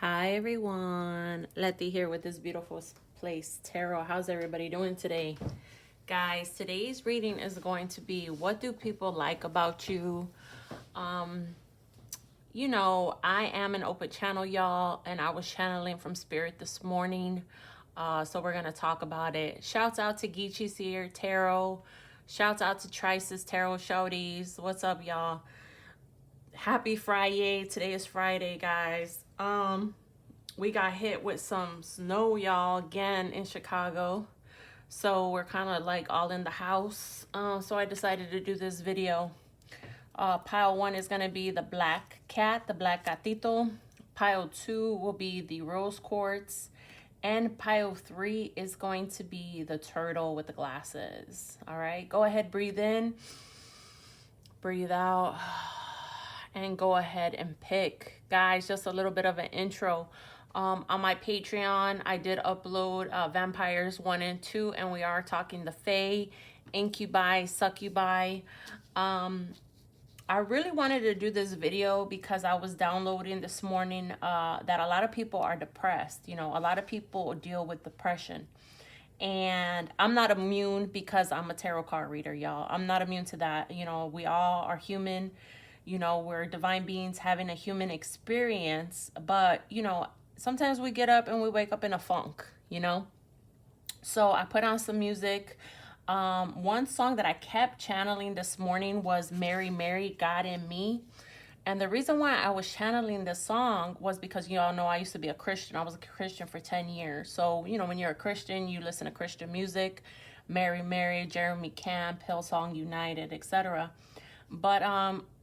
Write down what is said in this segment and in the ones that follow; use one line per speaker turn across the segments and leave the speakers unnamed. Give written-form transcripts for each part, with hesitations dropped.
Hi everyone, Letty here with this beautiful place tarot. How's everybody doing today? Guys, today's reading is going to be what do people like about you? You know, I am an open channel, y'all, and I was channeling from spirit this morning. So we're gonna talk about it. Shouts out to Geechie Seer Tarot. Shouts out to Trice's Tarot Shawties. What's up, y'all? Happy Friday. Today is Friday, guys. We got hit with some snow, y'all, again in Chicago. So we're kind of like all in the house. So I decided to do this video. Pile 1 is going to be the black cat, the black gatito. Pile 2 will be the rose quartz. And pile 3 is going to be the turtle with the glasses. All right, go ahead, breathe in, breathe out, and go ahead and pick. Guys, just a little bit of an intro. On my Patreon, I did upload Vampires 1 and 2, and we are talking the Fae, Incubi, Succubi. I really wanted to do this video because I was downloading this morning that a lot of people are depressed. You know, a lot of people deal with depression. And I'm not immune because I'm a tarot card reader, y'all. I'm not immune to that. You know, we all are human. You know, we're divine beings having a human experience. But, you know, sometimes we get up and we wake up in a funk, you know. So I put on some music. One song that I kept channeling this morning was Mary, Mary, God in Me. And the reason why I was channeling this song was because you all know I used to be a Christian. I was a Christian for 10 years. So, you know, when you're a Christian, you listen to Christian music. Mary, Mary, Jeremy Camp, Hillsong United, etc. But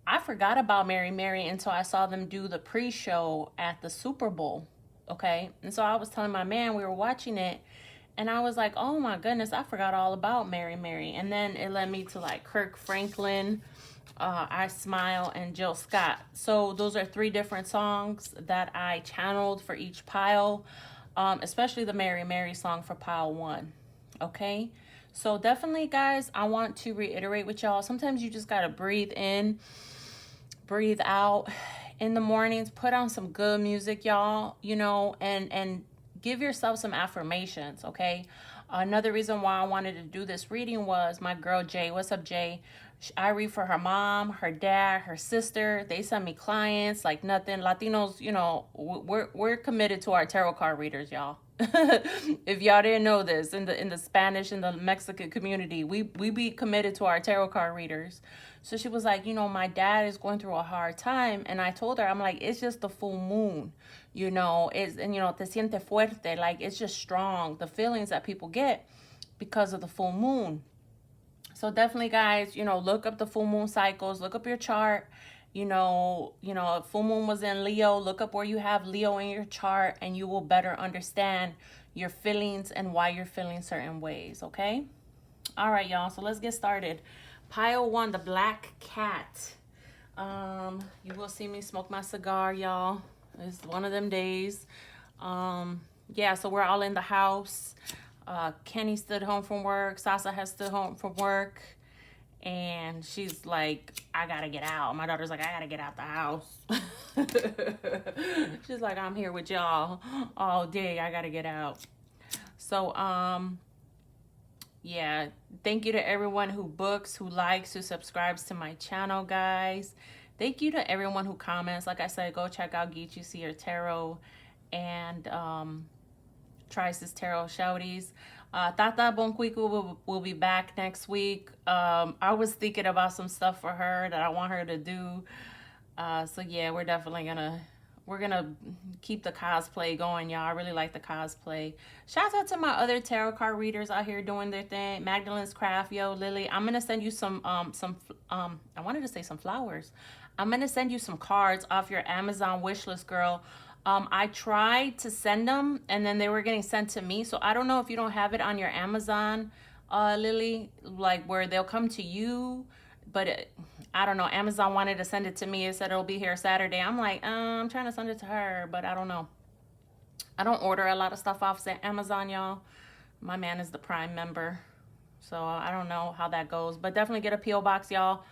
I forgot about Mary, Mary until I saw them do the pre-show at the Super Bowl. Okay. And so I was telling my man, we were watching it. And I was like, oh my goodness, I forgot all about Mary, Mary. And then it led me to like Kirk Franklin, I Smile, and Jill Scott. So those are 3 different songs that I channeled for each pile, especially the Mary, Mary song for pile 1. Okay. So definitely, guys, I want to reiterate with y'all. Sometimes you just got to breathe in, breathe out. In the mornings, put on some good music, y'all, you know, and give yourself some affirmations, okay? Another reason why I wanted to do this reading was my girl Jay. What's up, Jay? I read for her mom, her dad, her sister. They send me clients like nothing. Latinos, you know, we're committed to our tarot card readers, y'all. If y'all didn't know this, in the Spanish and the Mexican community, we be committed to our tarot card readers. So she was like, you know, my dad is going through a hard time, and I told her, I'm like, it's just the full moon, you know, and you know, te siente fuerte, like it's just strong, the feelings that people get because of the full moon. So definitely, guys, you know, look up the full moon cycles, look up your chart. You know, if full moon was in Leo, look up where you have Leo in your chart, and you will better understand your feelings and why you're feeling certain ways, okay? All right, y'all, so let's get started. Pile 1, the black cat. You will see me smoke my cigar, y'all. It's one of them days. Yeah, so we're all in the house. Kenny stood home from work. Sasa has stood home from work. And she's like, I gotta get out. My daughter's like, I gotta get out the house. She's like, I'm here with y'all all day. I gotta get out. So, yeah, thank you to everyone who books, who likes, who subscribes to my channel, guys. Thank you to everyone who comments. Like I said, go check out Geechie Seer Tarot and Trice's Tarot Shawties. Tata Bonquiku will be back next week. I was thinking about some stuff for her that I want her to do. So yeah, we're definitely gonna keep the cosplay going, y'all. I really like the cosplay. Shout out to my other tarot card readers out here doing their thing. Magdalene's Craft, yo, Lily. I'm gonna send you some I wanted to say some flowers. I'm gonna send you some cards off your Amazon wish list, girl. I tried to send them and then they were getting sent to me. So I don't know if you don't have it on your Amazon, Lily, like where they'll come to you, but I don't know. Amazon wanted to send it to me. It said it'll be here Saturday. I'm like, I'm trying to send it to her, but I don't know. I don't order a lot of stuff off Amazon, y'all. My man is the Prime member, so I don't know how that goes, but definitely get a P.O. box, y'all.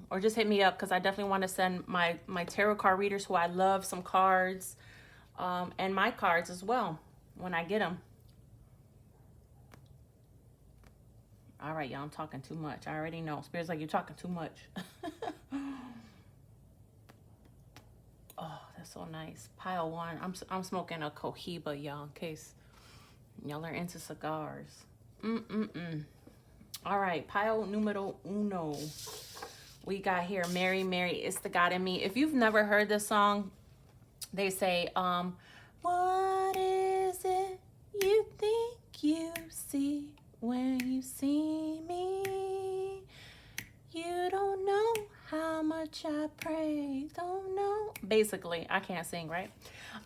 or just hit me up, because I definitely want to send my tarot card readers who I love some cards, and my cards as well when I get them. All right, y'all, I'm talking too much. I already know. Spirit's like, you're talking too much. Oh, that's so nice. Pile one. I'm smoking a Cohiba, y'all, in case y'all are into cigars. All right, pile numero uno. We got here, Mary, Mary, it's the God in me. If you've never heard this song, they say, what is it you think you see when you see me? You don't know how much I pray, don't know. Basically, I can't sing, right?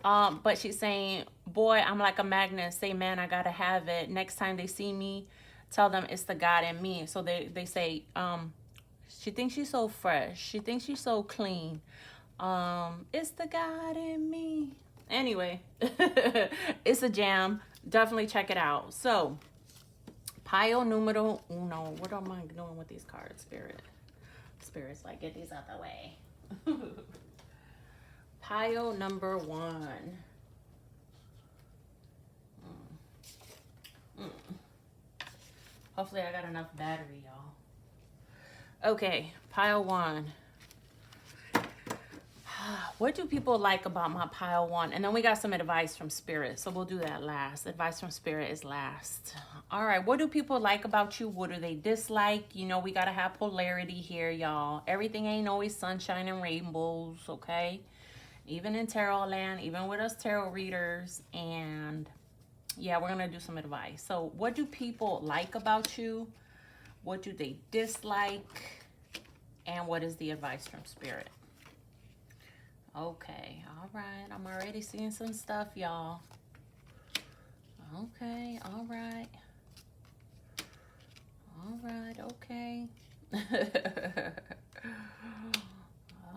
But she's saying, boy, I'm like a magnet. Say, man, I gotta have it. Next time they see me, tell them it's the God in me. So they say, she thinks she's so fresh. She thinks she's so clean. It's the God in me. Anyway, it's a jam. Definitely check it out. So, pile numero uno. What am I doing with these cards, Spirit? Spirit's like, get these out the way. Pile number one. Hopefully I got enough battery, y'all. Okay, pile one. What do people like about my pile one? And then we got some advice from Spirit, so we'll do that last. Advice from Spirit is last. All right, what do people like about you? What do they dislike? You know, we got to have polarity here, y'all. Everything ain't always sunshine and rainbows, okay? Even in tarot land, even with us tarot readers. And yeah, we're going to do some advice. So what do people like about you? What do they dislike? And what is the advice from Spirit? Okay, all right. I'm already seeing some stuff, y'all. Okay, all right. All right, okay.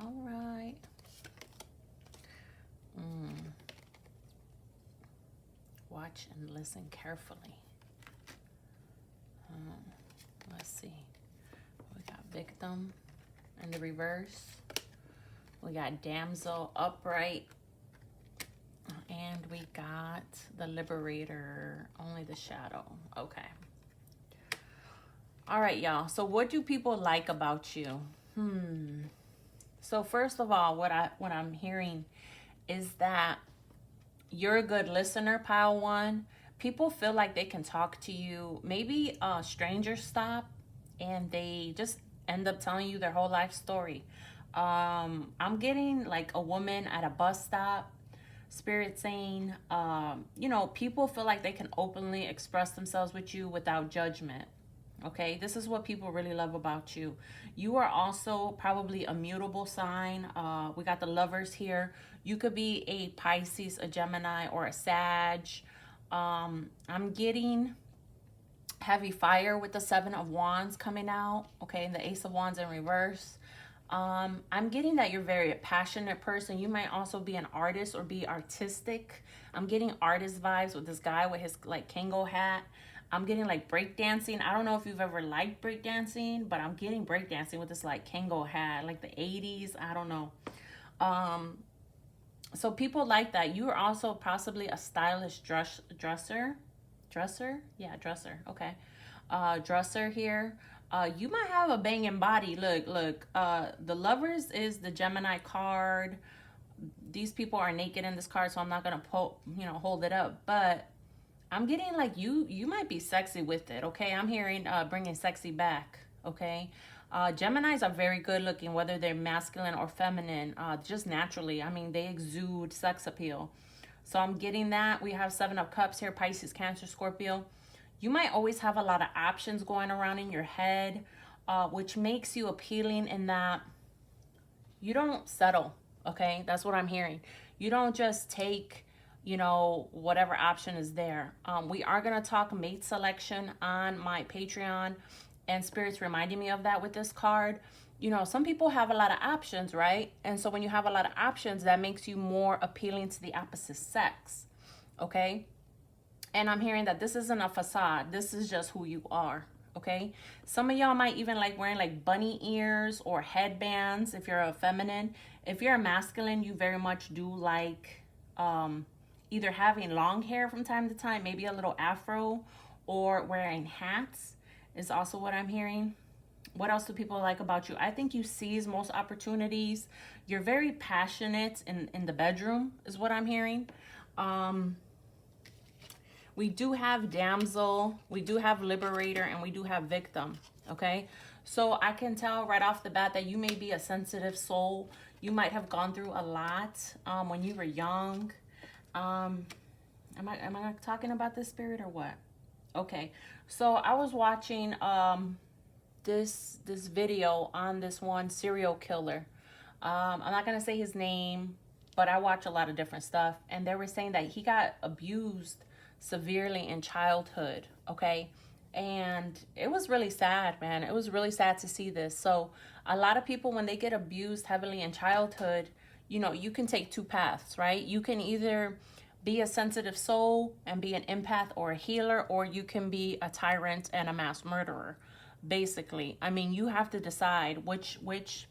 All right. Watch and listen carefully. Let's see. We got victim in the reverse. We got damsel upright. And we got the liberator, only the shadow. Okay. All right, y'all. So what do people like about you? So first of all, what I'm hearing is that you're a good listener, pile one. People feel like they can talk to you. Maybe strangers stop and they just end up telling you their whole life story. I'm getting like a woman at a bus stop. Spirit saying, you know, people feel like they can openly express themselves with you without judgment. Okay, this is what people really love about you. You are also probably a mutable sign. We got the lovers here. You could be a Pisces, a Gemini, or a Sag. I'm getting heavy fire with the Seven of Wands coming out. Okay, and the Ace of Wands in reverse. I'm getting that you're a very passionate person. You might also be an artist or be artistic. I'm getting artist vibes with this guy with his like Kango hat. I'm getting like breakdancing. I don't know if you've ever liked breakdancing, but I'm getting breakdancing with this like Kango hat, like the 80s. I don't know. So people like that. You are also possibly a stylish dresser. Yeah, dresser. Okay. Dresser here. You might have a banging body. Look. The lovers is the Gemini card. These people are naked in this card, so I'm not gonna hold it up. But I'm getting like you might be sexy with it. Okay, I'm hearing bringing sexy back. Okay, Geminis are very good looking, whether they're masculine or feminine, just naturally. I mean, they exude sex appeal. So I'm getting that. We have Seven of Cups here, Pisces, Cancer, Scorpio. You might always have a lot of options going around in your head, which makes you appealing in that you don't settle, okay? That's what I'm hearing. You don't just take, you know, whatever option is there. We are going to talk mate selection on my Patreon, and Spirit's reminding me of that with this card. You know, some people have a lot of options, right? And so when you have a lot of options, that makes you more appealing to the opposite sex, okay? And I'm hearing that this isn't a facade. This is just who you are, okay? Some of y'all might even like wearing like bunny ears or headbands if you're a feminine. If you're a masculine, you very much do like either having long hair from time to time, maybe a little afro, or wearing hats is also what I'm hearing. What else do people like about you? I think you seize most opportunities. You're very passionate in the bedroom is what I'm hearing. We do have damsel, we do have liberator, and we do have victim, okay? So I can tell right off the bat that you may be a sensitive soul. You might have gone through a lot when you were young. Am I talking about this, spirit, or what? Okay, so I was watching this video on this one serial killer. I'm not gonna say his name, but I watch a lot of different stuff, and they were saying that he got abused severely in childhood, okay? And it was really sad, man. It was really sad to see this. So a lot of people, when they get abused heavily in childhood, you know, you can take two paths, right? You can either be a sensitive soul and be an empath or a healer, or you can be a tyrant and a mass murderer, basically. I mean, you have to decide which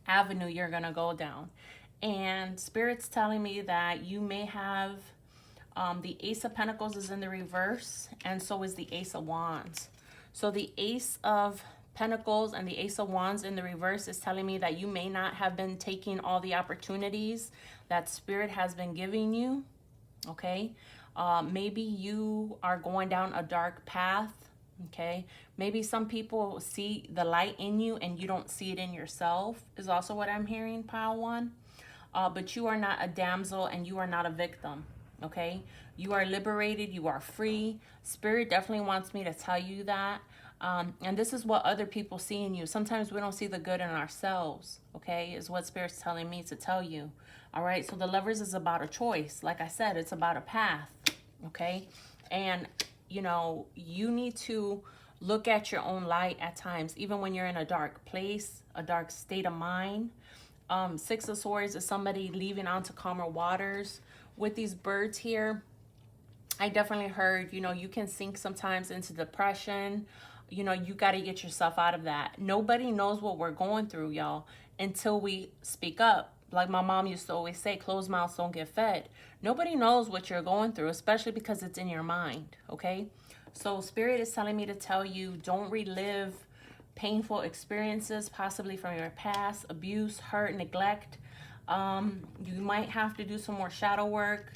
avenue you're gonna go down. And Spirit's telling me that you may have the Ace of Pentacles is in the reverse, and so is the Ace of Wands. So the Ace of Pentacles and the Ace of Wands in the reverse is telling me that you may not have been taking all the opportunities that Spirit has been giving you, okay? Maybe you are going down a dark path, okay? Maybe some people see the light in you and you don't see it in yourself is also what I'm hearing, pile one. But you are not a damsel and you are not a victim. Okay, you are liberated, you are free. Spirit definitely wants me to tell you that. And this is what other people see in you. Sometimes we don't see the good in ourselves, okay, is what Spirit's telling me to tell you. All right, so the Lovers is about a choice. Like I said, it's about a path, okay? And, you know, you need to look at your own light at times, even when you're in a dark place, a dark state of mind. Six of Swords is somebody leaving onto calmer waters. With these birds here, I definitely heard, you know, you can sink sometimes into depression. You know, you got to get yourself out of that. Nobody knows what we're going through, y'all, until we speak up. Like my mom used to always say, closed mouths don't get fed. Nobody knows what you're going through, especially because it's in your mind, okay? So Spirit is telling me to tell you, don't relive painful experiences, possibly from your past, abuse, hurt, neglect. You might have to do some more shadow work.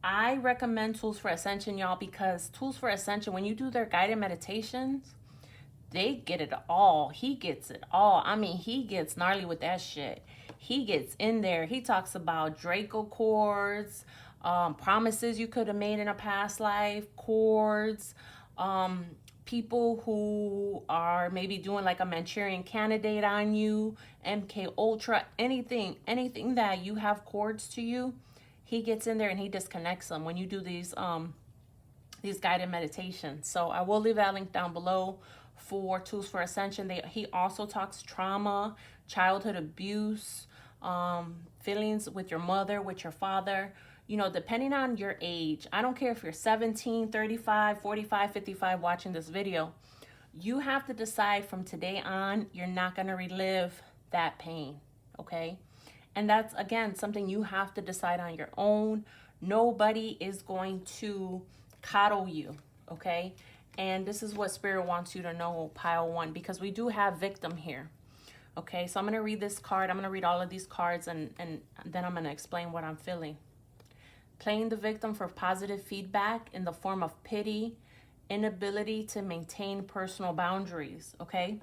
I recommend Tools for Ascension, y'all, because Tools for Ascension, when you do their guided meditations, they get it all. He gets it all. I mean, he gets gnarly with that shit. He gets in there. He talks about Draco cords, promises you could have made in a past life, cords, people who are maybe doing like a Manchurian Candidate on you, MK Ultra, anything that you have cords to you, he gets in there and he disconnects them when you do these guided meditations. So I will leave that link down below for Tools for Ascension. He also talks trauma, childhood abuse, feelings with your mother, with your father. You know, depending on your age, I don't care if you're 17, 35, 45, 55 watching this video, you have to decide from today on, you're not going to relive that pain, okay? And that's, again, something you have to decide on your own. Nobody is going to coddle you, okay? And this is what Spirit wants you to know, pile one, because we do have victim here, okay? So I'm going to read this card. I'm going to read all of these cards, and then I'm going to explain what I'm feeling. Playing the victim for positive feedback in the form of pity, inability to maintain personal boundaries, okay?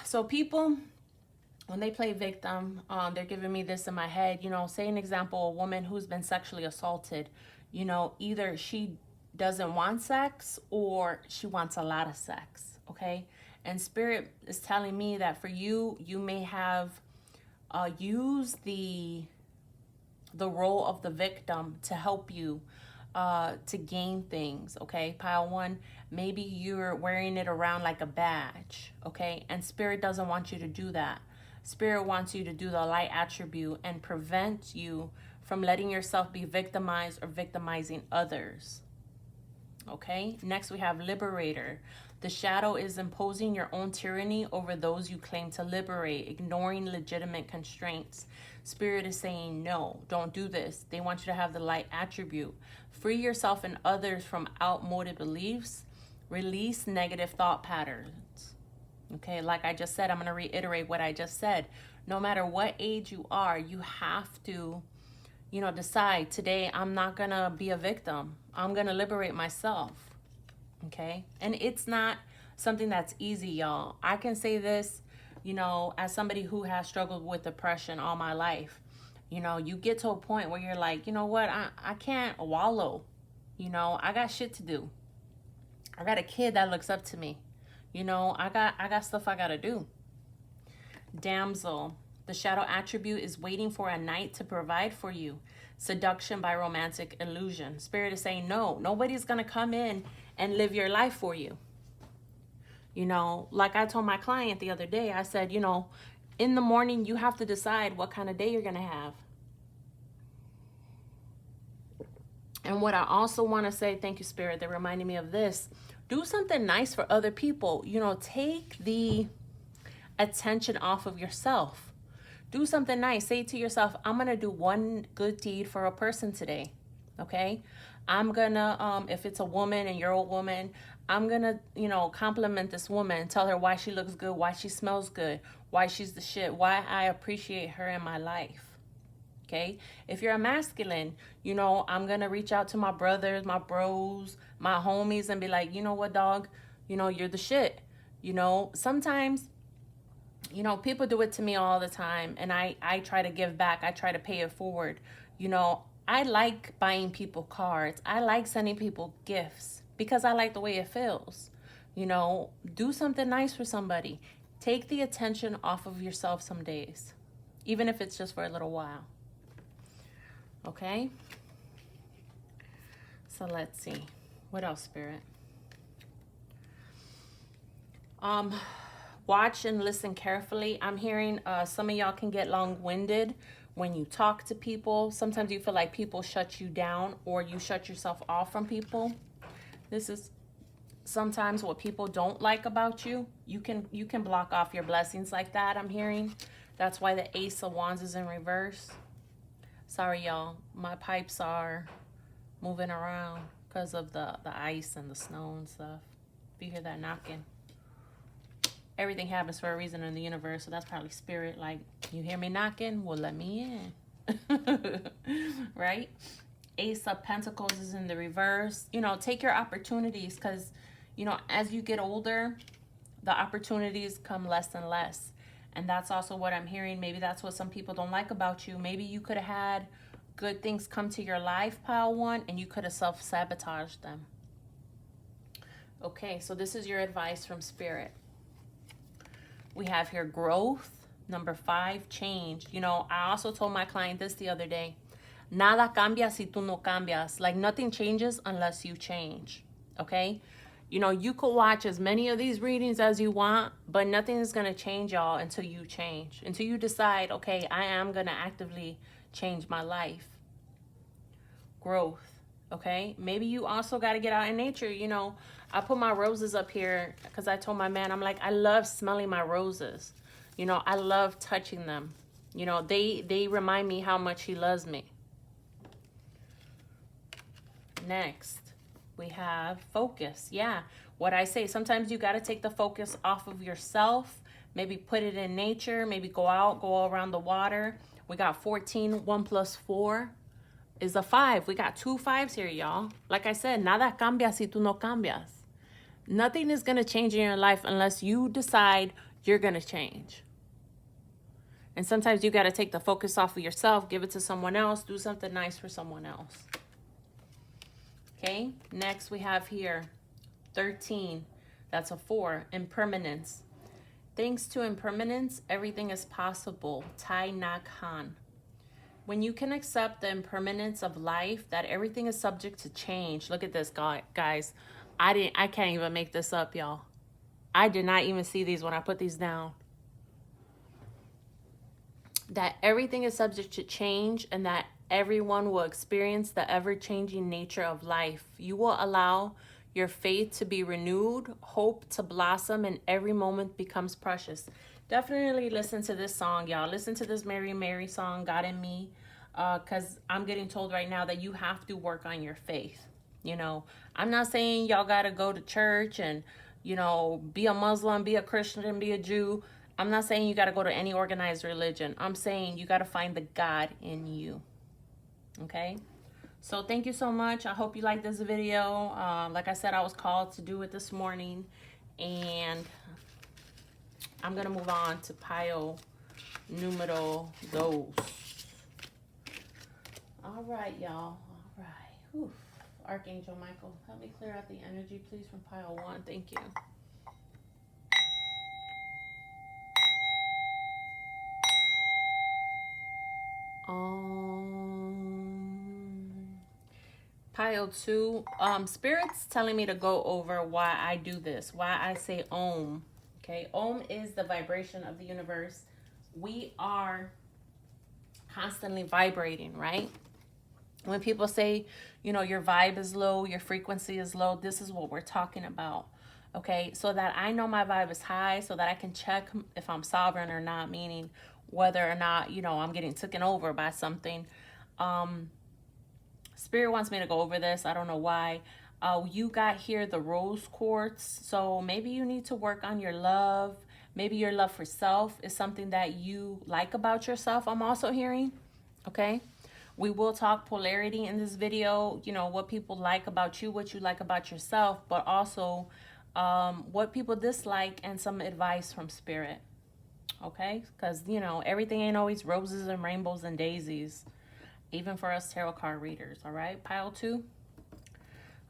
So people, when they play victim, they're giving me this in my head, you know, say an example, a woman who's been sexually assaulted, you know, either she doesn't want sex or she wants a lot of sex, okay? And Spirit is telling me that for you, you may have used the role of the victim to help you to gain things, okay? Pile one, maybe you're wearing it around like a badge, okay? And Spirit doesn't want you to do that. Spirit wants you to do the light attribute and prevent you from letting yourself be victimized or victimizing others, okay? Next, we have Liberator. The shadow is imposing your own tyranny over those you claim to liberate, ignoring legitimate constraints. Spirit is saying, no, don't do this. They want you to have the light attribute. Free yourself and others from outmoded beliefs. Release negative thought patterns. Okay, like I just said, I'm going to reiterate what I just said. No matter what age you are, you have to, decide today I'm not going to be a victim. I'm going to liberate myself. Okay, and it's not something that's easy, y'all. I can say this, as somebody who has struggled with depression all my life. You get to a point where you're like, you know what, I can't wallow. I got shit to do. I got a kid that looks up to me. I got stuff I gotta do. Damsel, the shadow attribute is waiting for a knight to provide for you. Seduction by romantic illusion. Spirit is saying, no, nobody's gonna come in and live your life for you. Like I told my client the other day, I said, in the morning, you have to decide what kind of day you're going to have. And what I also want to say, thank you, Spirit, that reminded me of this. Do something nice for other people. Take the attention off of yourself. Do something nice. Say to yourself, I'm going to do one good deed for a person today. Okay? I'm gonna, if it's a woman and you're a woman, I'm gonna, compliment this woman, tell her why she looks good, why she smells good, why she's the shit, why I appreciate her in my life. Okay? If you're a masculine, I'm gonna reach out to my brothers, my bros, my homies and be like, you know what, dog? You're the shit. Sometimes, people do it to me all the time and I try to give back. I try to pay it forward. I like buying people cards. I like sending people gifts because I like the way it feels. Do something nice for somebody. Take the attention off of yourself some days, even if it's just for a little while. Okay? So let's see. What else, Spirit? Watch and listen carefully. I'm hearing some of y'all can get long-winded when you talk to people. Sometimes you feel like people shut you down or you shut yourself off from people. This is sometimes what people don't like about you. You can block off your blessings like that, I'm hearing. That's why the Ace of Wands is in reverse. Sorry, y'all. My pipes are moving around because of the ice and the snow and stuff. If you hear that knocking. Everything happens for a reason in the universe, so that's probably Spirit. Like, you hear me knocking? Well, let me in. Right? Ace of Pentacles is in the reverse. Take your opportunities because, as you get older, the opportunities come less and less. And that's also what I'm hearing. Maybe that's what some people don't like about you. Maybe you could have had good things come to your life, pile one, and you could have self-sabotaged them. Okay, so this is your advice from Spirit. We have here growth. Number 5, change. I also told my client this the other day. Nada cambia si tú no cambias. Like, nothing changes unless you change. Okay? You could watch as many of these readings as you want, but nothing is going to change, y'all, until you change. Until you decide, okay, I am going to actively change my life. Growth. Okay? Maybe you also got to get out in nature. I put my roses up here because I told my man, I'm like, I love smelling my roses. I love touching them. They remind me how much he loves me. Next, we have focus. Yeah, what I say, sometimes you got to take the focus off of yourself. Maybe put it in nature. Maybe go out, go around the water. We got 14. 1 plus 4 is a 5. We got 2 5s here, y'all. Like I said, nada cambia si tú no cambias. Nothing is going to change in your life unless you decide you're going to change. And sometimes you got to take the focus off of yourself, give it to someone else, do something nice for someone else. Okay, next we have here 13. That's a 4. Impermanence. Thanks to impermanence, everything is possible. Tai Na Khan. When you can accept the impermanence of life, that everything is subject to change. Look at this, guys. I can't even make this up, y'all. I did not even see these when I put these down. That everything is subject to change and that everyone will experience the ever-changing nature of life. You will allow your faith to be renewed, hope to blossom, and every moment becomes precious. Definitely listen to this song, y'all. Listen to this Mary Mary song, God in Me, because I'm getting told right now that you have to work on your faith. You know, I'm not saying y'all got to go to church and, you know, be a Muslim, be a Christian, be a Jew. I'm not saying you got to go to any organized religion. I'm saying you got to find the God in you. Okay? So thank you so much. I hope you liked this video. Like I said, I was called to do it this morning. And I'm going to move on to pile numero dos. All right, y'all. All right. Whew. Archangel Michael, help me clear out the energy, please, from pile 1. Thank you. Pile 2. Spirit's telling me to go over why I do this, why I say Om. Okay, Om is the vibration of the universe. We are constantly vibrating, right? When people say, you know, your vibe is low, your frequency is low, this is what we're talking about. Okay, so that I know my vibe is high, so that I can check if I'm sovereign or not, meaning whether or not, you know, I'm getting taken over by something. Spirit wants me to go over this. I don't know why. You got here the rose quartz, so maybe you need to work on your love. Maybe your love for self is something that you like about yourself, I'm also hearing. Okay, we will talk polarity in this video, you know, what people like about you, what you like about yourself, but also what people dislike and some advice from Spirit. Okay, because, you know, everything ain't always roses and rainbows and daisies, even for us tarot card readers. All right, pile 2.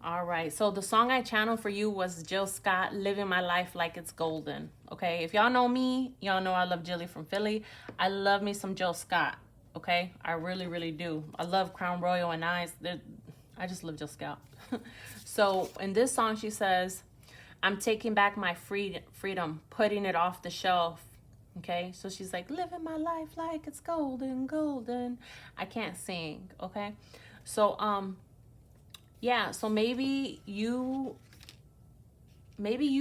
All right, so the song I channeled for you was Jill Scott, Living My Life Like It's Golden. Okay, if y'all know me, y'all know I love Jilly from Philly. I love me some Jill Scott. Okay, I really, really do. I love Crown Royal and Eyes. I just love Jill Scott. So in this song, she says, I'm taking back my freedom, putting it off the shelf. Okay, so she's like, living my life like it's golden, golden. I can't sing, okay? So, yeah, so maybe you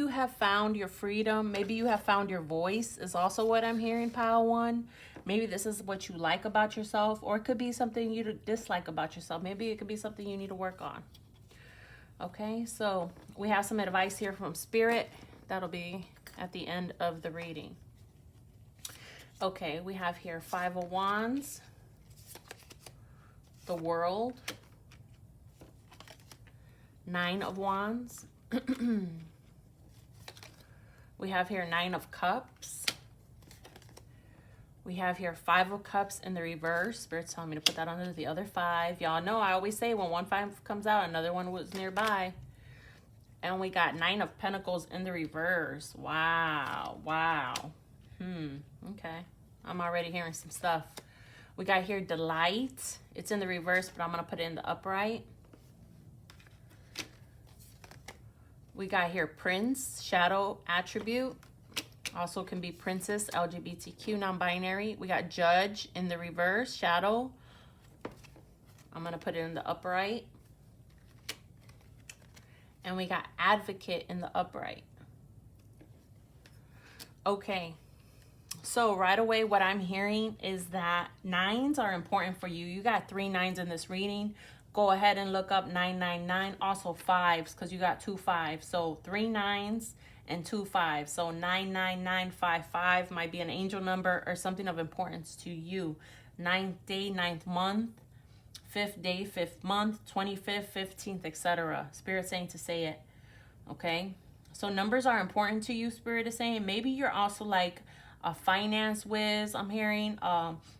have found your freedom. Maybe you have found your voice is also what I'm hearing, pile 1. Maybe this is what you like about yourself, or it could be something you dislike about yourself. Maybe it could be something you need to work on. Okay, so we have some advice here from Spirit. That'll be at the end of the reading. Okay, we have here 5 of Wands, the World, 9 of Wands. We have here 9 of Cups. We have here 5 of Cups in the reverse. Spirit's telling me to put that under the other 5. Y'all know I always say when one 5 comes out, another one was nearby. And we got 9 of Pentacles in the reverse. Wow, wow. Okay. I'm already hearing some stuff. We got here Delight. It's in the reverse, but I'm going to put it in the upright. We got here Prince, Shadow Attribute. Also can be Princess, LGBTQ, non-binary. We got Judge in the reverse, Shadow. I'm going to put it in the upright. And we got Advocate in the upright. Okay. So right away, what I'm hearing is that 9s are important for you. You got 3 9s in this reading. Go ahead and look up 999. Also 5s, because you got 2 5s. So 3 9s and 2 5s. So 99955 might be an angel number or something of importance to you. 9th day, 9th month. 5th day, 5th month. 25th, 15th, etc. Spirit saying to say it. Okay. So numbers are important to you, Spirit is saying. Maybe you're also like a finance whiz, I'm hearing.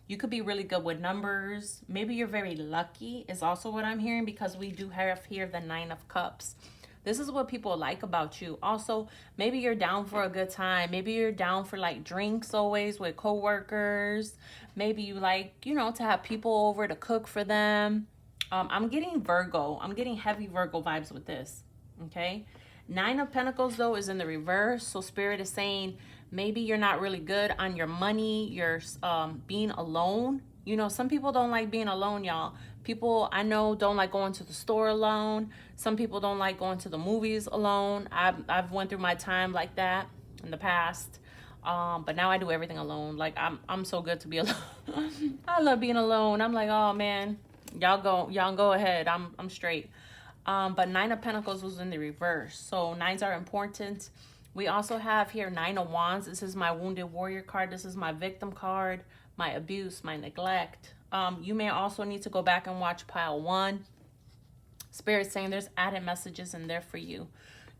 You could be really good with numbers. Maybe you're very lucky is also what I'm hearing, because we do have here the 9 of Cups. This is what people like about you. Also, maybe you're down for a good time. Maybe you're down for like drinks always with coworkers. Maybe you like, you know, to have people over to cook for them. I'm getting Virgo. I'm getting heavy Virgo vibes with this. Okay. 9 of Pentacles though is in the reverse. So Spirit is saying maybe you're not really good on your money. You're being alone. You know, some people don't like being alone, y'all. People I know don't like going to the store alone. Some people don't like going to the movies alone. I've went through my time like that in the past. But now I do everything alone. Like I'm so good to be alone. I love being alone. I'm like, oh man, y'all go ahead. I'm straight. But Nine of Pentacles was in the reverse. So nines are important. We also have here Nine of Wands. This is my Wounded Warrior card. This is my victim card, my abuse, my neglect. You may also need to go back and watch pile 1. Spirit saying there's added messages in there for you.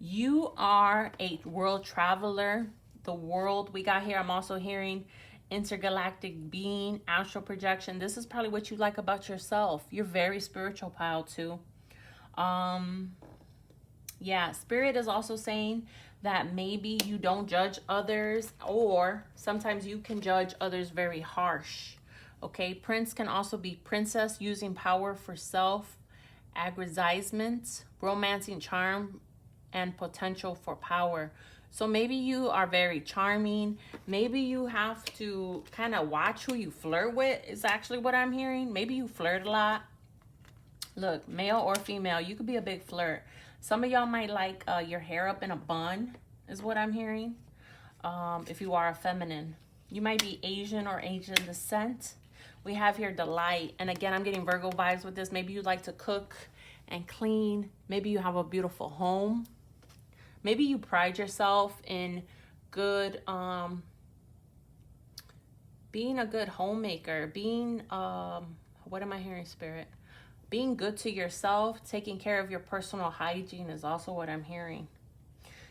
You are a world traveler. The world we got here, I'm also hearing intergalactic being, astral projection. This is probably what you like about yourself. You're very spiritual, pile 2. Yeah, Spirit is also saying that maybe you don't judge others, or sometimes you can judge others very harsh. Okay, Prince can also be princess, using power for self, aggrandizement, romancing charm, and potential for power. So maybe you are very charming. Maybe you have to kind of watch who you flirt with, is actually what I'm hearing. Maybe you flirt a lot. Look, male or female, you could be a big flirt. Some of y'all might like your hair up in a bun, is what I'm hearing. If you are a feminine. You might be Asian or Asian descent. We have here delight. And again, I'm getting Virgo vibes with this. Maybe you like to cook and clean. Maybe you have a beautiful home. Maybe you pride yourself in good, being a good homemaker, being, what am I hearing, Spirit? Being good to yourself, taking care of your personal hygiene is also what I'm hearing.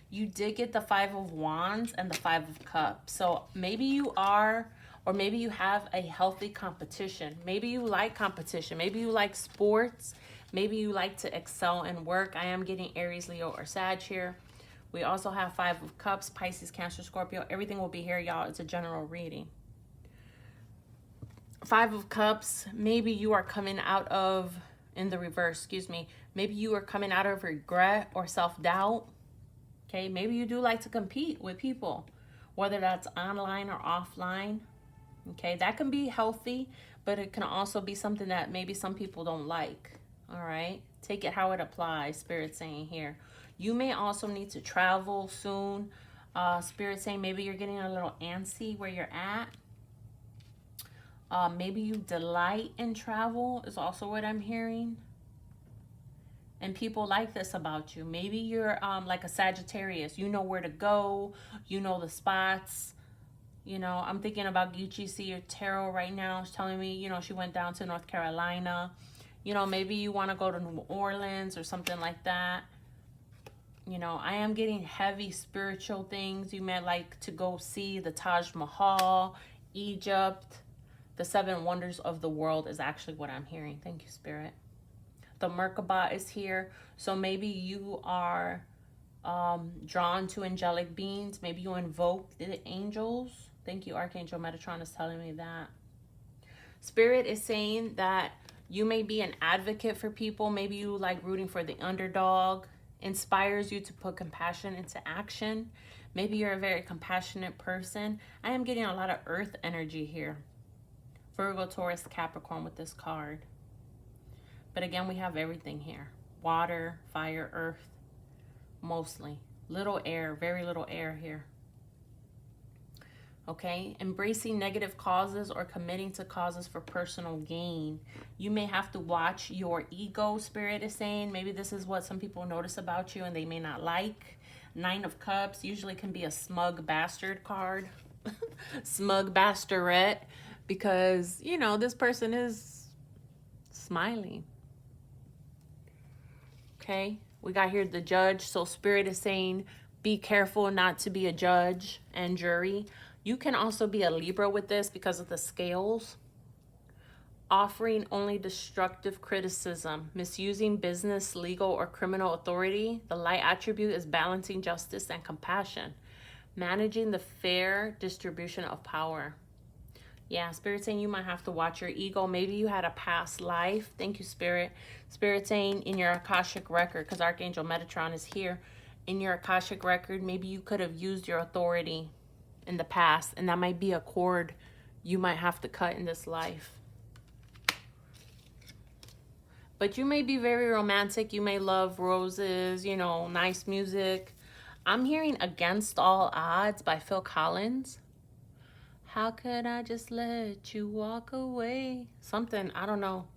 You did get the 5 of Wands and the 5 of Cups. So maybe you are, or maybe you have a healthy competition. Maybe you like competition. Maybe you like sports. Maybe you like to excel in work. I am getting Aries, Leo, or Sag here. We also have 5 of Cups, Pisces, Cancer, Scorpio. Everything will be here, y'all. It's a general reading. 5 of Cups, maybe you are coming out of, in the reverse, excuse me. Maybe you are coming out of regret or self-doubt. Okay, maybe you do like to compete with people, whether that's online or offline. Okay, that can be healthy, but it can also be something that maybe some people don't like. All right, take it how it applies, Spirit saying here. You may also need to travel soon. Spirit saying maybe you're getting a little antsy where you're at. Maybe you delight in travel is also what I'm hearing. And people like this about you. Maybe you're like a Sagittarius. You know where to go. You know the spots. You know, I'm thinking about Geechie Seer Tarot right now. She's telling me, you know, she went down to North Carolina. You know, maybe you want to go to New Orleans or something like that. You know, I am getting heavy spiritual things. You may like to go see the Taj Mahal, Egypt. The 7 wonders of the world is actually what I'm hearing. Thank you, Spirit. The Merkaba is here. So maybe you are drawn to angelic beings. Maybe you invoke the angels. Thank you, Archangel Metatron is telling me that. Spirit is saying that you may be an advocate for people. Maybe you like rooting for the underdog. Inspires you to put compassion into action. Maybe you're a very compassionate person. I am getting a lot of earth energy here. Virgo, Taurus, Capricorn with this card. But again, we have everything here. Water, fire, earth, mostly. Little air, very little air here. Okay, embracing negative causes or committing to causes for personal gain. You may have to watch your ego, Spirit is saying. Maybe this is what some people notice about you and they may not like. 9 of Cups usually can be a smug bastard card. Smug bastardette. Because, you know, this person is smiling. Okay, we got here the Judge. So Spirit is saying, be careful not to be a judge and jury. You can also be a Libra with this because of the scales. Offering only destructive criticism, misusing business, legal, or criminal authority. The light attribute is balancing justice and compassion. Managing the fair distribution of power. Yeah, Spirit saying you might have to watch your ego. Maybe you had a past life. Thank you, Spirit. Spirit saying in your Akashic record, because Archangel Metatron is here. In your Akashic record, maybe you could have used your authority in the past. And that might be a cord you might have to cut in this life. But you may be very romantic. You may love roses, you know, nice music. I'm hearing Against All Odds by Phil Collins. How could I just let you walk away? Something, I don't know.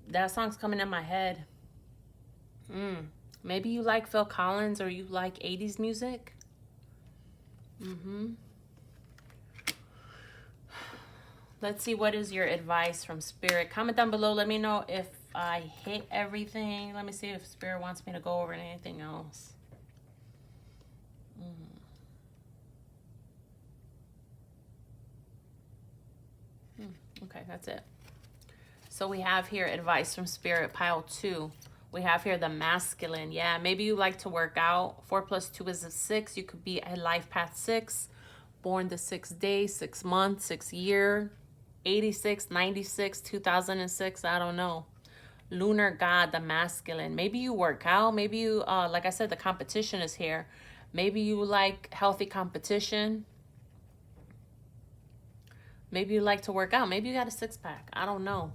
That song's coming in my head. Maybe you like Phil Collins or you like 80s music. Let's see, what is your advice from Spirit? Comment down below. Let me know if I hit everything. Let me see if Spirit wants me to go over anything else. Okay, that's it. So we have here advice from Spirit, pile 2. We have here the masculine. Yeah, maybe you like to work out. 4 plus 2 is a 6. You could be a life path 6, born the 6th day, 6 month, 6 year, 86, 96, 2006. I don't know. Lunar God, the masculine. Maybe you work out. Maybe you, like I said, the competition is here. Maybe you like healthy competition. Maybe you like to work out. Maybe you got a 6-pack. I don't know.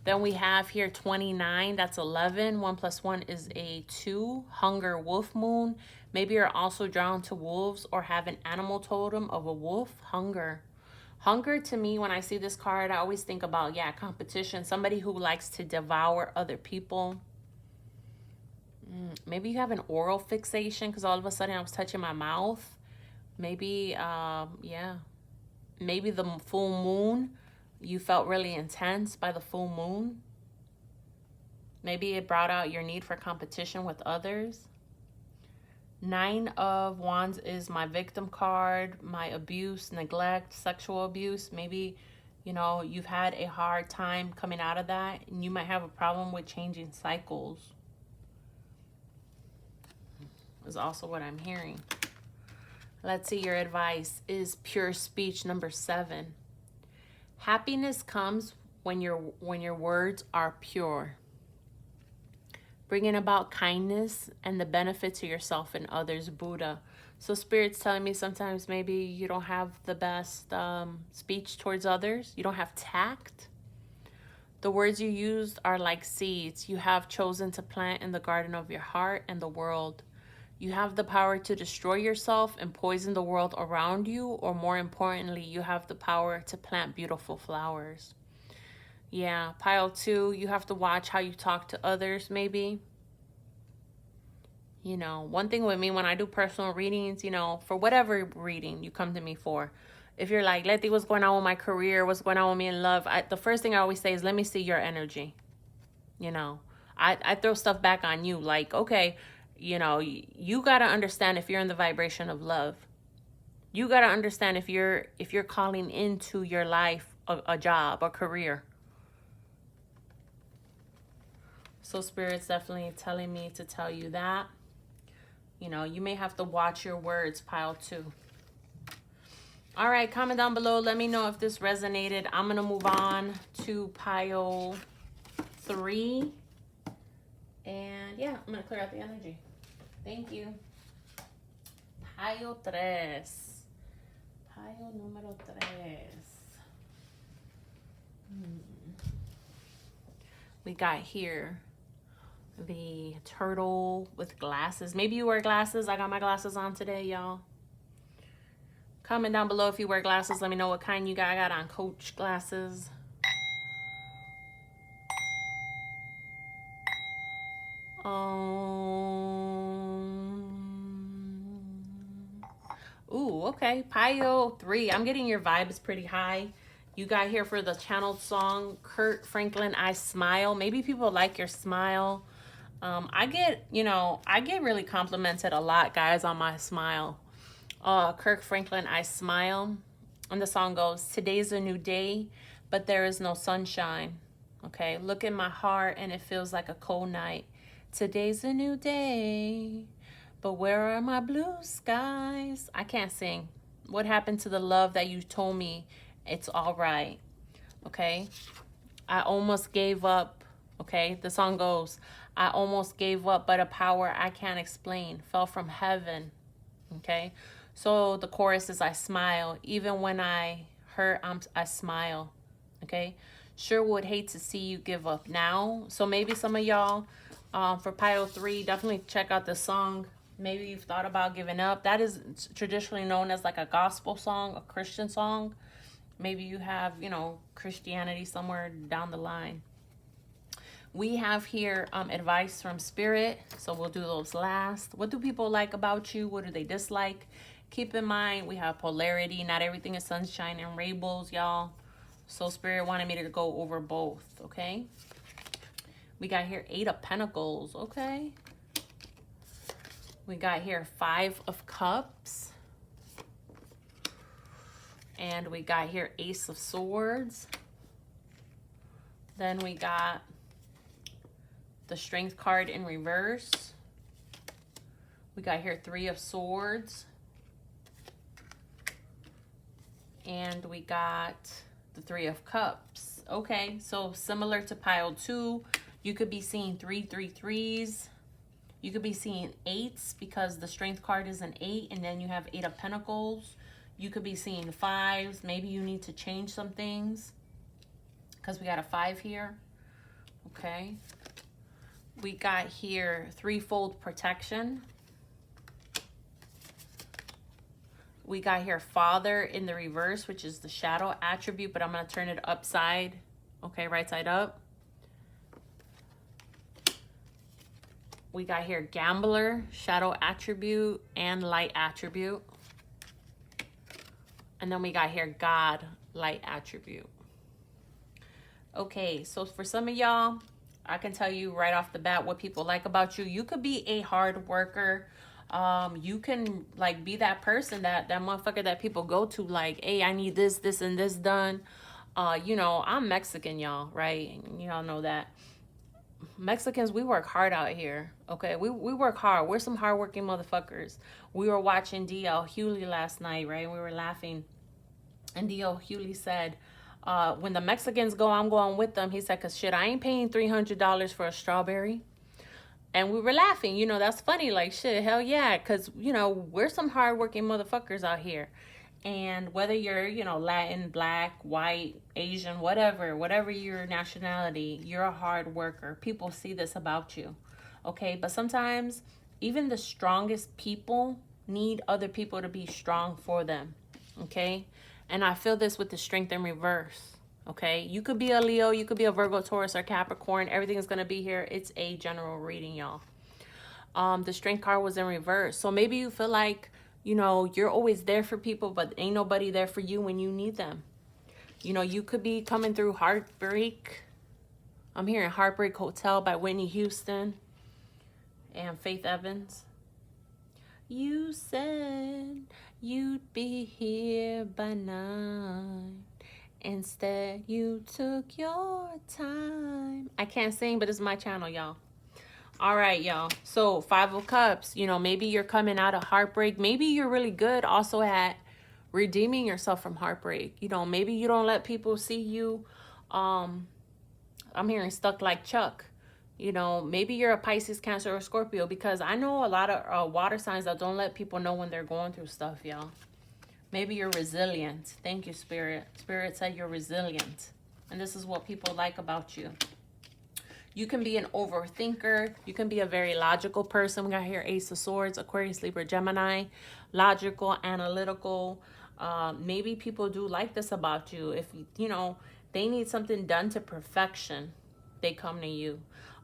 Then we have here 29. That's 11. 1 plus 1 is a 2. Hunger, wolf moon. Maybe you're also drawn to wolves or have an animal totem of a wolf. Hunger. Hunger, to me, when I see this card, I always think about, yeah, competition. Somebody who likes to devour other people. Maybe you have an oral fixation because all of a sudden I was touching my mouth. Maybe, yeah. Maybe the full moon, you felt really intense by the full moon. Maybe it brought out your need for competition with others. 9 of Wands is my victim card, my abuse, neglect, sexual abuse. Maybe, you know, you've had a hard time coming out of that, and you might have a problem with changing cycles. Is also what I'm hearing. Let's see, your advice is pure speech, number 7. Happiness comes when your words are pure, bringing about kindness and the benefit to yourself and others. Buddha. So Spirit's telling me sometimes maybe you don't have the best speech towards others. You don't have tact. The words you used are like seeds you have chosen to plant in the garden of your heart and the world. You have the power to destroy yourself and poison the world around you, or more importantly, you have the power to plant beautiful flowers. Yeah, pile 2, you have to watch how you talk to others, maybe. You know, one thing with me when I do personal readings, you know, for whatever reading you come to me for, if you're like, Letty, what's going on with my career? What's going on with me in love? The first thing I always say is, let me see your energy. You know, I throw stuff back on you like, okay, you know, you got to understand if you're in the vibration of love. You got to understand if you're calling into your life a job, a career. So Spirit's definitely telling me to tell you that. You know, you may have to watch your words, pile 2. All right, comment down below. Let me know if this resonated. I'm going to move on to pile 3. And yeah, I'm going to clear out the energy. Thank you. Pile 3. Pile número 3. We got here the turtle with glasses. Maybe you wear glasses. I got my glasses on today, y'all. Comment down below if you wear glasses. Let me know what kind you got. I got on Coach glasses. Ooh, okay. Pile 3. I'm getting your vibes pretty high. You got here for the channeled song, Kurt Franklin, I Smile. Maybe people like your smile. I get really complimented a lot, guys, on my smile. Kirk Franklin, I Smile. And the song goes, today's a new day, but there is no sunshine. Okay, look in my heart and it feels like a cold night. Today's a new day, but where are my blue skies? I can't sing. What happened to the love that you told me it's all right? Okay, I almost gave up. Okay, the song goes, I almost gave up, but a power I can't explain fell from heaven. Okay, so the chorus is, I smile. Even when I hurt, I smile. Okay, Sure would hate to see you give up now. So maybe some of y'all, for pile 3, definitely check out this song. Maybe you've thought about giving up. That is traditionally known as like a gospel song, a Christian song. Maybe you have, you know, Christianity somewhere down the line. We have here advice from Spirit. So we'll do those last. What do people like about you? What do they dislike? Keep in mind, we have polarity. Not everything is sunshine and rainbows, y'all. So Spirit wanted me to go over both, okay? We got here 8 of Pentacles, okay? We got here 5 of Cups. And we got here Ace of Swords. Then we got the Strength card in reverse. We got here 3 of Swords. And we got the 3 of Cups. Okay, so similar to pile 2, you could be seeing 3 3s. You could be seeing 8s because the Strength card is an 8, and then you have 8 of Pentacles. You could be seeing 5s. Maybe you need to change some things because we got a 5 here. Okay. We got here threefold protection. We got here Father in the reverse, which is the shadow attribute, but I'm going to turn it upside. Okay, right side up. We got here Gambler, shadow attribute, and light attribute. And then we got here God, light attribute. Okay, so for some of y'all, I can tell you right off the bat what people like about you. You could be a hard worker. You can like be that person, that motherfucker that people go to like, hey, I need this, this, and this done. You know, I'm Mexican, y'all, right? Y'all know that. Mexicans, we work hard out here, okay? We work hard. We're some hardworking motherfuckers. We were watching D.L. Hewley last night, right? We were laughing. And D.L. Hewley said, when the Mexicans go, I'm going with them. He said, because shit, I ain't paying $300 for a strawberry. And we were laughing. You know, that's funny. Like, shit, hell yeah. Because, you know, we're some hardworking motherfuckers out here. And whether you're, you know, Latin, black, white, Asian, whatever your nationality, you're a hard worker. People see this about you. Okay, but sometimes even the strongest people need other people to be strong for them. Okay, and I feel this with the Strength in reverse. Okay, you could be a Leo, you could be a Virgo, Taurus, or Capricorn. Everything is going to be here. It's a general reading, y'all. The Strength card was in reverse. So maybe you feel like, you know, you're always there for people, but ain't nobody there for you when you need them. You know, you could be coming through heartbreak. I'm hearing Heartbreak Hotel by Whitney Houston and Faith Evans. You said you'd be here by 9. Instead, you took your time. I can't sing, but it's my channel, y'all. All right, y'all. So 5 of Cups, you know, maybe you're coming out of heartbreak. Maybe you're really good also at redeeming yourself from heartbreak. You know, maybe you don't let people see you. I'm hearing stuck like Chuck. You know, maybe you're a Pisces, Cancer, or Scorpio, because I know a lot of water signs that don't let people know when they're going through stuff, y'all. Maybe you're resilient. Thank you, Spirit. Spirit said you're resilient. And this is what people like about you. You can be an overthinker. You can be a very logical person. We got here Ace of Swords, Aquarius, Libra, Gemini. Logical, analytical. Maybe people do like this about you. If, you know, they need something done to perfection, they come to you.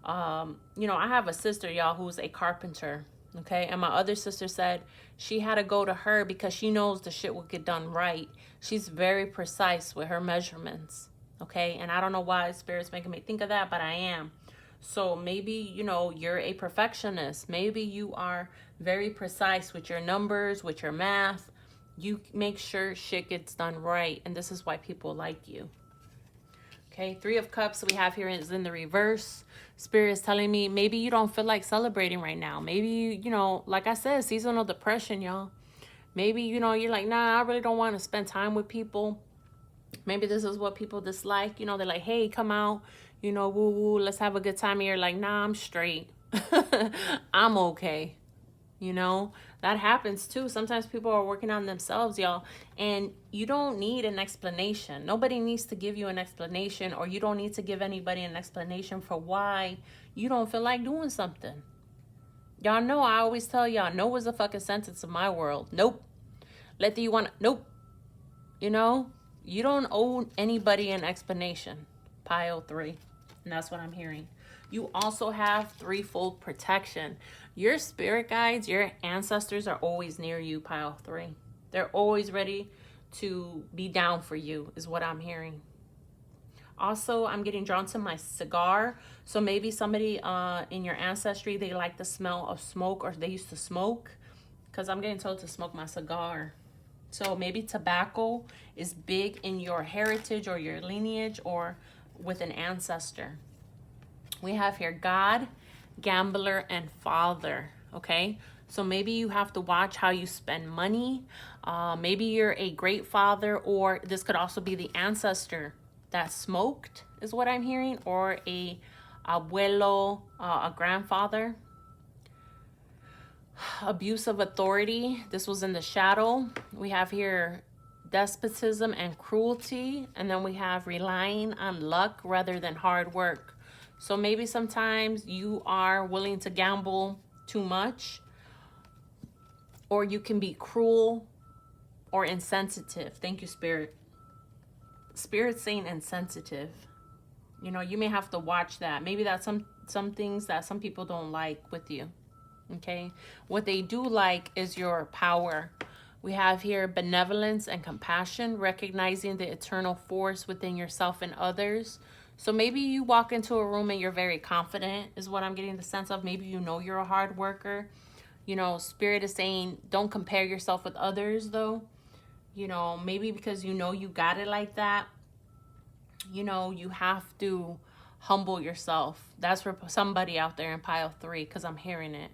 You know, I have a sister, y'all, who's a carpenter. Okay, and my other sister said she had to go to her because she knows the shit will get done right. She's very precise with her measurements. Okay, and I don't know why Spirit's making me think of that, but I am. So maybe, you know, you're a perfectionist. Maybe you are very precise with your numbers, with your math. You make sure shit gets done right, and this is why people like you. Okay, 3 of Cups we have here is in the reverse. Spirit is telling me maybe you don't feel like celebrating right now. Maybe, you know, like I said, seasonal depression, y'all. Maybe, you know, you're like, nah, I really don't want to spend time with people. Maybe this is what people dislike. You know, they're like, hey, come out, you know, woo-woo, let's have a good time. And you're like, nah, I'm straight. I'm okay. You know, that happens too. Sometimes people are working on themselves, y'all, and you don't need an explanation. Nobody needs to give you an explanation, or you don't need to give anybody an explanation for why you don't feel like doing something. Y'all know I always tell y'all, no is a fucking sentence in my world. Nope. Let the you want, nope. You know, you don't owe anybody an explanation. Pile 3. And that's what I'm hearing. You also have threefold protection. Your spirit guides, your ancestors are always near you, pile 3. They're always ready to be down for you, is what I'm hearing. Also, I'm getting drawn to my cigar. So maybe somebody in your ancestry, they like the smell of smoke, or they used to smoke. Because I'm getting told to smoke my cigar. So maybe tobacco is big in your heritage or your lineage or with an ancestor. We have here God, gambler, and father. Okay, so maybe you have to watch how you spend money. Maybe you're a great father, or this could also be the ancestor that smoked, is what I'm hearing, or a abuelo, a grandfather. Abuse of authority. This was in the shadow. We have here despotism and cruelty. And then we have relying on luck rather than hard work. So maybe sometimes you are willing to gamble too much, or you can be cruel or insensitive. Thank you, Spirit. Spirit saying insensitive. You know, you may have to watch that. Maybe that's some things that some people don't like with you. Okay, what they do like is your power. We have here benevolence and compassion, recognizing the eternal force within yourself and others. So maybe you walk into a room and you're very confident, is what I'm getting the sense of. Maybe you know you're a hard worker. You know, Spirit is saying don't compare yourself with others, though. You know, maybe because you know you got it like that, you know, you have to humble yourself. That's for somebody out there in pile 3, because I'm hearing it.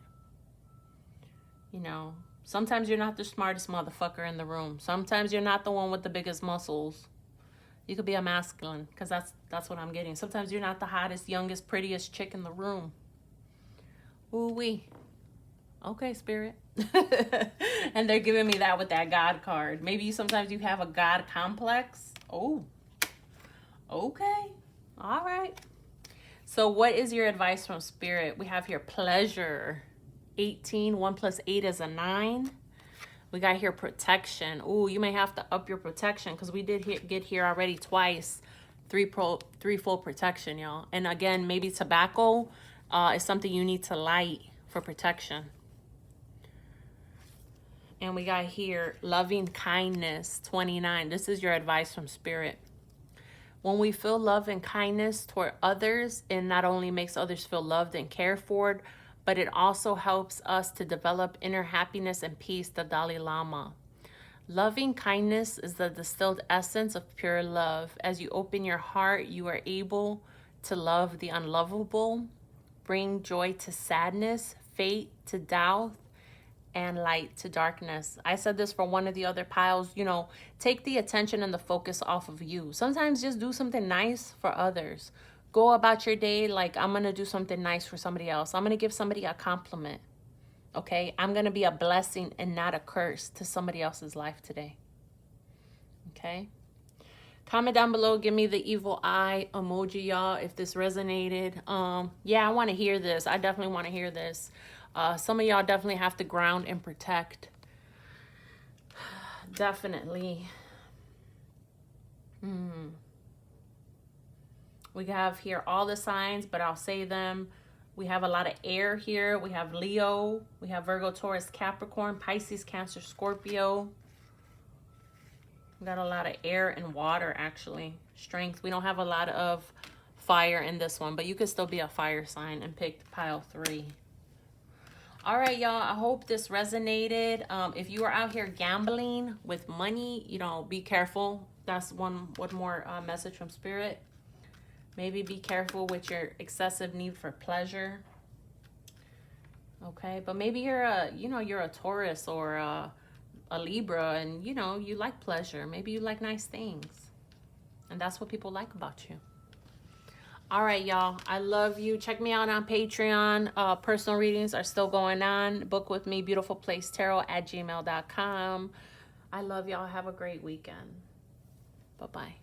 You know, sometimes you're not the smartest motherfucker in the room. Sometimes you're not the one with the biggest muscles. You could be a masculine, because that's what I'm getting. Sometimes you're not the hottest, youngest, prettiest chick in the room. Ooh-wee. Okay, Spirit. And they're giving me that with that God card. Maybe sometimes you have a God complex. Oh, okay. All right. So what is your advice from Spirit? We have here pleasure. 18, 1 plus 8 is a 9. We got here protection. Ooh, you may have to up your protection, because we did get here already twice. Threefold protection, y'all. And again, maybe tobacco is something you need to light for protection. And we got here loving kindness, 29. This is your advice from Spirit. When we feel love and kindness toward others, it not only makes others feel loved and cared for, but it also helps us to develop inner happiness and peace, the Dalai Lama. Loving kindness is the distilled essence of pure love. As you open your heart, you are able to love the unlovable, bring joy to sadness, fate to doubt, and light to darkness. I said this for one of the other piles, you know, take the attention and the focus off of you. Sometimes just do something nice for others. Go about your day like I'm going to do something nice for somebody else. I'm going to give somebody a compliment. Okay? I'm going to be a blessing and not a curse to somebody else's life today. Okay? Comment down below. Give me the evil eye emoji, y'all, if this resonated. Yeah, I want to hear this. I definitely want to hear this. Some of y'all definitely have to ground and protect. Definitely. We have here all the signs, but I'll say them. We have a lot of air here. We have Leo. We have Virgo, Taurus, Capricorn, Pisces, Cancer, Scorpio. We got a lot of air and water, actually. Strength. We don't have a lot of fire in this one, but you could still be a fire sign and pick pile 3. All right, y'all. I hope this resonated. If you are out here gambling with money, you know, be careful. That's one more message from Spirit. Maybe be careful with your excessive need for pleasure. Okay, but maybe you're a Taurus or a Libra, and you know you like pleasure. Maybe you like nice things, and that's what people like about you. All right, y'all. I love you. Check me out on Patreon. Personal readings are still going on. Book with me, beautifulplacetarot@gmail.com. I love y'all. Have a great weekend. Bye-bye.